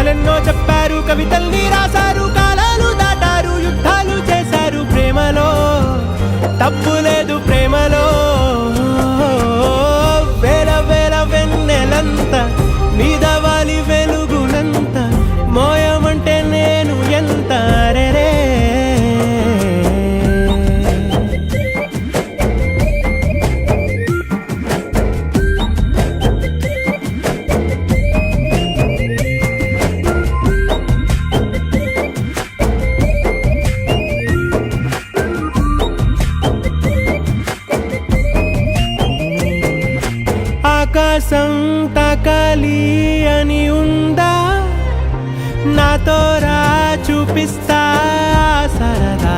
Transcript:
కథలెన్నో చెప్పారు, కవితల్ని రాశారు, కాలాలు దాటారు, యుద్ధాలు చేశారు. ప్రేమలో తప్పు లేదు, ప్రేమలో వేల వేల వెన్నెలంత మీద వాలి వెలుగునంత మోయమంటే నేను ఎంత రే. ఆకాశం తాకాలి అని ఉందా, నాతో రా చూపిస్తా సరదా.